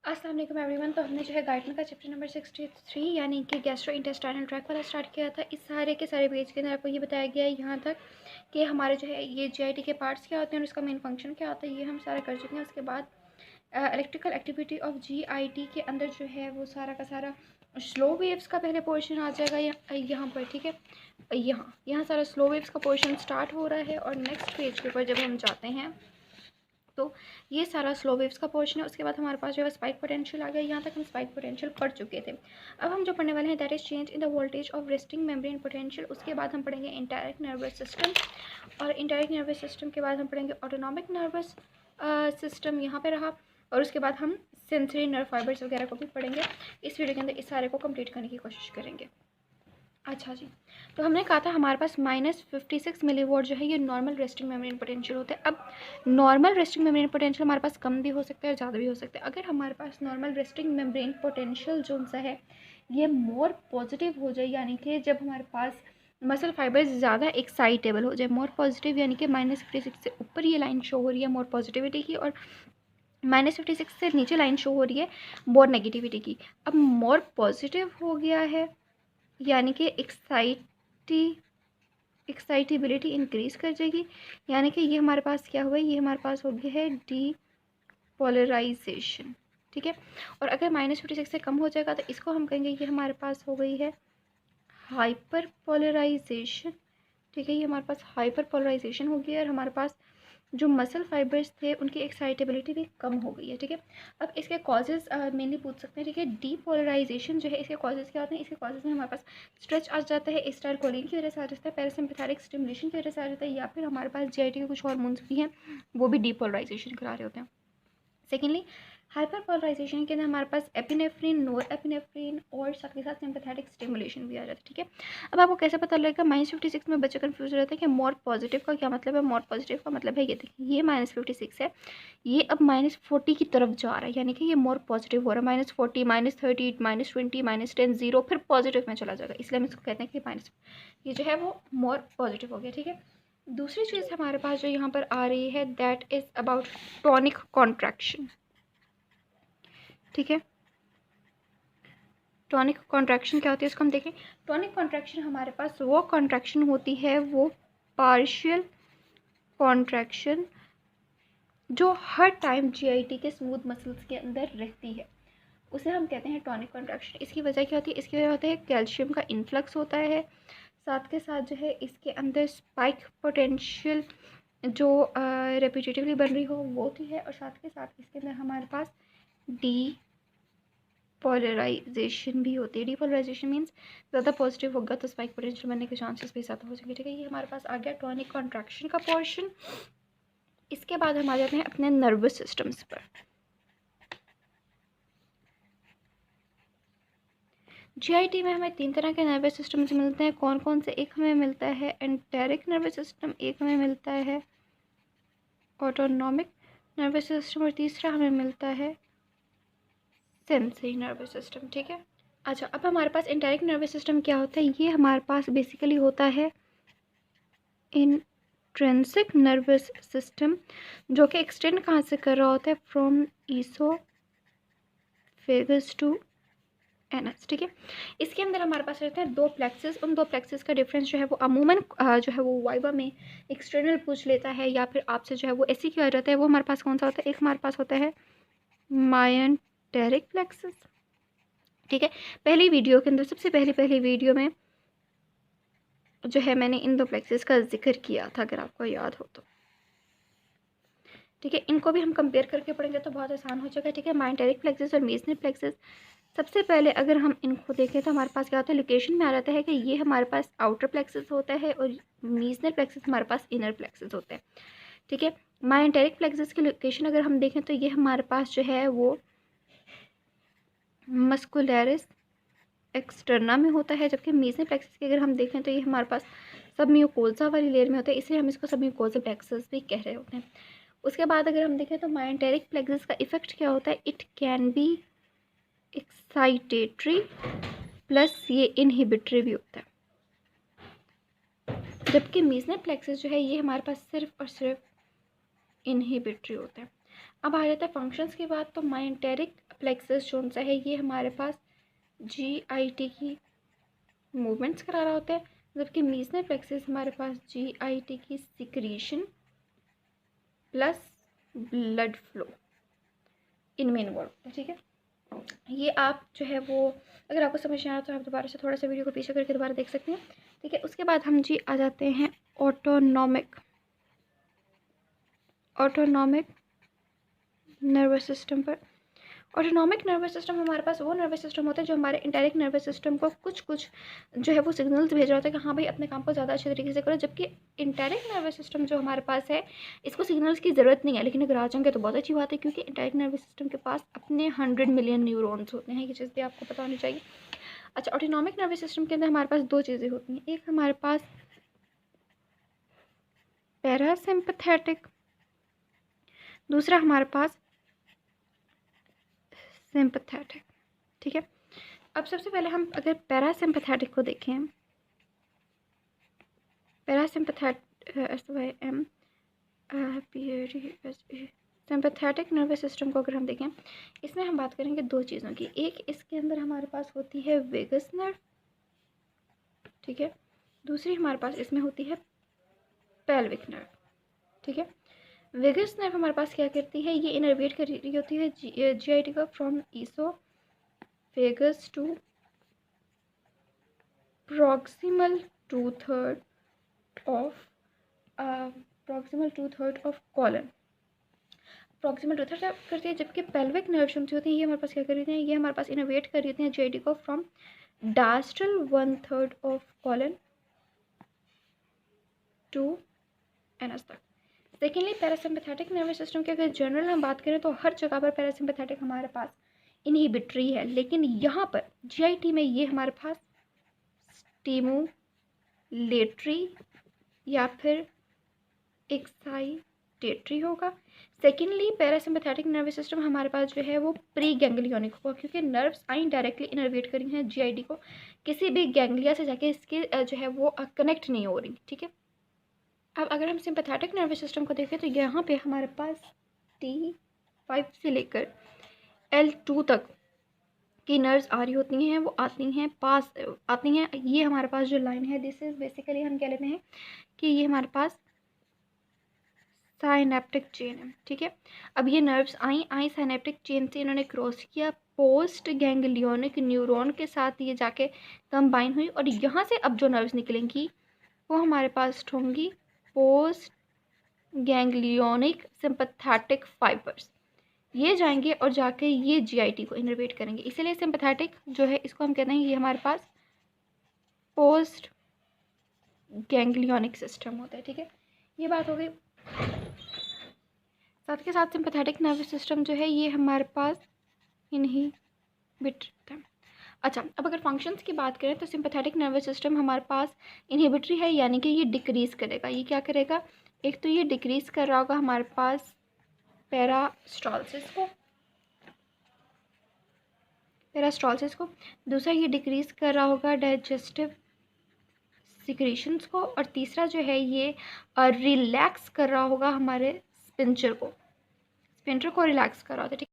अस्सलाम वालेकुम एवरीवन। तो हमने जो है गाइडन का चैप्टर नंबर 63 यानी कि गैस्ट्रो इंटेस्टाइनल ट्रैक्ट वाला स्टार्ट किया था। इस सारे के सारे पेज के अंदर आपको ये बताया गया है यहाँ तक कि हमारे जो है ये जीआईटी के पार्ट्स क्या होते हैं और इसका मेन फंक्शन क्या होता है, ये हम सारा कर चुके हैं। उसके बाद इलेक्ट्रिकल एक्टिविटी ऑफ जीआईटी के अंदर जो है वो सारा का सारा स्लो वेव्स का पहले पोर्शन आ जाएगा यहाँ पर, ठीक है। यहाँ सारा स्लो वेव्स का पोर्शन स्टार्ट हो रहा है और नेक्स्ट पेज के ऊपर जब हम जाते हैं तो ये सारा स्लो वेव्स का पोर्शन है। उसके बाद हमारे पास जो है स्पाइक पोटेंशियल आ गया। यहाँ तक हम स्पाइक पोटेंशियल पढ़ चुके थे। अब हम जो पढ़ने वाले हैं that is change in the voltage of resting membrane potential. उसके बाद हम पढ़ेंगे इंडायरेक्ट नर्वस सिस्टम और इंडायरेक्ट नर्वस सिस्टम के बाद हम पढ़ेंगे ऑटोनॉमिक नर्वस सिस्टम यहाँ पे रहा। और उसके बाद हम सेंसरी नर्व फाइबर्स वगैरह को भी पढ़ेंगे। इस वीडियो के अंदर इस सारे को कंप्लीट करने की कोशिश करेंगे। अच्छा जी, तो हमने कहा था हमारे पास -56 मिलीवॉट जो है ये नॉर्मल रेस्टिंग मेम्ब्रेन पोटेंशियल होता है। अब नॉर्मल रेस्टिंग मेम्ब्रेन पोटेंशियल हमारे पास कम भी हो सकता है और ज़्यादा भी हो सकता है। अगर हमारे पास नॉर्मल रेस्टिंग मेम्ब्रेन पोटेंशियल जो सा है ये मोर पॉजिटिव हो जाए, यानी कि जब हमारे पास मसल फाइबर्स ज़्यादा एक्साइटेबल हो जाए, मोर पॉजिटिव यानी कि -56 से ऊपर ये लाइन शो हो रही है मोर पॉजिटिविटी की और -56 से नीचे लाइन शो हो रही है मोर नेगेटिविटी की। अब मोर पॉजिटिव हो गया है यानी कि एक्साइटेबिलिटी इंक्रीज कर जाएगी, यानी कि ये हमारे पास क्या हुआ है, ये हमारे पास हो गया है डीपोलराइजेशन, ठीक है। और अगर -56 से कम हो जाएगा तो इसको हम कहेंगे ये हमारे पास हो गई है हाइपर पोलराइजेशन, ठीक है। ये हमारे पास हाइपर पोलराइजेशन हो गया और हमारे पास जो मसल फाइबर्स थे उनकी एक्साइटेबिलिटी भी कम हो गई है, ठीक है। अब इसके कॉजेज़ मेनली पूछ सकते हैं, ठीक है। डीपोलराइजेशन जो है इसके कॉजेज़ क्या होते हैं, इसके कॉजेज़ में हमारे पास स्ट्रेच आ जाता है, एसिटाइलकोलिन की वजह से आ जाता है, पैरासिम्पैथेटिक स्टिमुलेशन की वजह से आ जाता है, या फिर हमारे पास जीआईटी के कुछ हार्मोन्स भी हैं वो भी डीपोलराइजेशन करा रहे होते हैं। सेकेंडली हाइपर पोलराइजेशन के अंदर हमारे पास एपिनेफ्रिन, नोर एपिनेफ्रिन और साथ के साथ सिंपैथेटिक स्टिमुलेशन भी आ जाता है, ठीक है। अब आपको कैसे पता लगेगा, -56 में बच्चे कंफ्यूज रहते हैं कि मोर पॉजिटिव का क्या मतलब है। मोर पॉजिटिव का मतलब है ये देखिए, ये -56 है, ये अब -40 की तरफ जा रहा है, यानी कि ये मोर पॉजिटिव हो रहा है। -40, -30, -20, -10, 0 फिर पॉजिटिव में चला जाएगा, इसलिए हम इसको कहते हैं कि ये जो है वो मोर पॉजिटिव हो गया, ठीक है। दूसरी चीज़ हमारे पास जो यहाँ पर आ रही है that is about tonic contraction, ठीक है। टॉनिक कॉन्ट्रैक्शन क्या होती है इसको हम देखें। टॉनिक कॉन्ट्रैक्शन हमारे पास वो कॉन्ट्रैक्शन होती है, वो पार्शियल कॉन्ट्रैक्शन जो हर टाइम जीआईटी के स्मूथ मसल्स के अंदर रहती है, उसे हम कहते हैं टॉनिक कॉन्ट्रैक्शन। इसकी वजह क्या होती है, इसकी वजह होता है कैल्शियम का इन्फ्लक्स होता है, साथ के साथ जो है इसके अंदर स्पाइक पोटेंशियल जो रेपिटेटिवली बन रही हो वो होती है, और साथ के साथ इसके अंदर हमारे पास डीपोलराइजेशन भी होती है। डीपोलराइजेशन मीन्स ज़्यादा पॉजिटिव होगा तो स्पाइक पोटेंशियल बनने के चांसेस भी ज़्यादा हो जाएंगे, ठीक है। ये हमारे पास आ गया टॉनिक कॉन्ट्रैक्शन का पोर्शन। इसके बाद हम आ जाते हैं अपने नर्वस सिस्टम्स पर। जीआईटी में हमें 3 तरह के नर्वस सिस्टम्स मिलते हैं। कौन कौन से, एक हमें मिलता है एंटेरिक नर्वस सिस्टम, एक हमें मिलता है ऑटोनॉमिक नर्वस सिस्टम और तीसरा हमें मिलता है सेंसरी नर्वस सिस्टम, ठीक है। अच्छा, अब हमारे पास एंटेरिक नर्वस सिस्टम क्या होता है, ये हमारे पास बेसिकली होता है इंट्रिंसिक नर्वस सिस्टम, जो कि एक्सटेंड कहाँ से कर रहा होता है, फ्रॉम ईसोफेगस टू एनस, ठीक है। इसके अंदर हमारे पास रहते हैं 2 प्लेक्सेस। उन 2 प्लेक्सेस का डिफरेंस जो है वो अमूमन जो है वो वाइवा में एक्सटर्नल पूछ लेता है या फिर आपसे जो है वो ऐसे किया जाता है। वो हमारे पास कौन सा होता है, एक हमारे पास होता है मायंटेरिक प्लेक्सेस, ठीक है। पहली वीडियो के अंदर सबसे पहली वीडियो में जो है मैंने इन 2 प्लेक्सेस का जिक्र किया था, अगर आपको याद हो तो, ठीक है। इनको भी हम कंपेयर करके पढ़ेंगे तो बहुत आसान हो जाएगा, ठीक है। मायंटेरिक प्लेक्सेस और मेसनरी प्लेक्सेस, सबसे पहले अगर हम इनको देखें तो हमारे पास क्या होता है, लोकेशन में आ जाता है कि ये हमारे पास आउटर प्लेक्सेस होता है और मीजनल प्लेक्सेस हमारे पास इनर प्लेक्सेस होते हैं, ठीक है। मायंटेरिक प्लेक्सेस की लोकेशन अगर हम देखें तो ये हमारे पास जो है वो मस्कुलरिस एक्सटर्ना में होता है, जबकि मीजनल प्लेक्सेस की अगर हम देखें तो ये हमारे पास सब म्यूकोसा वाली लेयर में होता है, इसलिए हम इसको सब म्यूकोसा प्लेक्सेस भी कह रहे होते हैं। उसके बाद अगर हम देखें तो मायंटेरिक प्लेक्सेस का इफेक्ट क्या होता है, it can be excitatory plus ये इनहिबिटरी भी होता है, जबकि मीजनल प्लेक्सेस जो है ये हमारे पास सिर्फ और सिर्फ इनहिबिटरी होता है। अब आ जाता है फंक्शंस की बात, तो मायंटेरिक प्लेक्सस जो सा है ये हमारे पास GIT की मूवमेंट्स करा रहा होता है, जबकि मीजनर प्लेक्सस हमारे पास GIT की सिक्रीशन प्लस ब्लड फ्लो इनमें इन्वॉल्व है। ठीक है, ये आप जो है वो अगर आपको समझ नहीं आ रहा तो आप दोबारा से थोड़ा सा वीडियो को पीछे करके दोबारा देख सकते हैं। ठीक है, उसके बाद हम जी आ जाते हैं ऑटोनॉमिक नर्वस सिस्टम पर। ऑटोनॉमिक नर्वस सिस्टम हमारे पास वो नर्वस सिस्टम होता है जो हमारे इंडायरेक्ट नर्वस सिस्टम को कुछ जो है वो सिग्नल्स भेज रहा होता है कि हाँ भाई अपने काम को ज़्यादा अच्छे तरीके से करो, जबकि इंडायरेक्ट नर्वस सिस्टम जो हमारे पास है इसको सिग्नल्स की ज़रूरत नहीं है। लेकिन अगर आ जाएंगे तो बहुत अच्छी बात है, क्योंकि इंडायरेक्ट नर्वस सिस्टम के पास अपने 100 मिलियन न्यूरॉन्स होते हैं, ये चीज़ भी आपको पता होनी चाहिए। अच्छा, ऑटोनॉमिक नर्वस सिस्टम के अंदर हमारे पास दो चीज़ें होती हैं, एक हमारे पास पैरासिम्पथेटिक, दूसरा हमारे पास सिंपथेटिक। ठीक है, अब सबसे पहले हम अगर पैरासिम्पथेटिक को देखें, सिंपथेटिक नर्वस सिस्टम को अगर हम देखें, इसमें हम बात करेंगे दो चीज़ों की। एक, इसके अंदर हमारे पास होती है वेगस नर्व, ठीक है, दूसरी हमारे पास इसमें होती है पेल्विक नर्व। ठीक है, वेगस नर्व हमारे पास क्या करती है, ये इनर्वेट कर रही होती है GIT को from oesophagus to proximal to third of colon, proximal to third करती है, जबकि पेल्विक नर्व जो होती है ये हमारे पास क्या कर रही है, ये हमारे पास इनर्वेट कर रही होती है GIT को from distal 1/3 of colon to anus तक। सेकेंडली, पैरासिम्पथेटिक नर्वस सिस्टम की अगर जनरल हम बात करें तो हर जगह पर पैरासिम्पथेटिक हमारे पास इनहिबिटरी है, लेकिन यहाँ पर GIT में ये हमारे पास स्टिमुलेटरी या फिर एक्साइटेटरी होगा। सेकेंडली, पैरासिम्पथेटिक नर्वस सिस्टम हमारे पास जो है वो प्री गैंग्लियोनिक होगा, क्योंकि नर्व्स आई डायरेक्टली इनर्वेट करी हैं GIT को, किसी भी गैंग्लिया से जाके इसके जो है वो कनेक्ट नहीं हो रही। ठीक है, अब अगर हम सिंपैथेटिक नर्वस सिस्टम को देखें तो यहाँ पे हमारे पास T5 से लेकर L2 तक की नर्व्स आ रही होती हैं, वो आती हैं। ये हमारे पास जो लाइन है, दिस इज़ बेसिकली हम कह लेते हैं कि ये हमारे पास साइनेप्टिक चेन है। ठीक है, अब ये नर्व्स आई साइनेप्टिक चेन से इन्होंने क्रॉस किया, पोस्ट गैंग्लियोनिक न्यूरॉन के साथ ये जाके कंबाइन हुई, और यहाँ से अब जो नर्व्स निकलेंगी वो हमारे पास होंगी पोस्ट गैंग्लियोनिक सिंपैथेटिक फाइबर्स। ये जाएंगे और जाके ये GIT को इनर्वेट करेंगे, इसीलिए सिंपैथेटिक जो है इसको हम कहते हैं ये हमारे पास पोस्ट गैंग्लियोनिक सिस्टम होता है। ठीक है, ये बात हो गई। साथ के साथ सिंपैथेटिक नर्वस सिस्टम जो है ये हमारे पास इनहिबिटर है। अच्छा, अब अगर फंक्शंस की बात करें तो सिंपैथेटिक नर्वस सिस्टम हमारे पास इनहिबिटरी है, यानी कि ये डिक्रीज़ करेगा। ये क्या करेगा, एक तो ये डिक्रीज़ कर रहा होगा हमारे पास पेरास्टॉलसिस को, दूसरा ये डिक्रीज़ कर रहा होगा डाइजेस्टिव सिक्रीशंस को, और तीसरा जो है ये रिलैक्स कर रहा होगा हमारे स्पिंटर को रिलैक्स कर रहा होता है। ठीक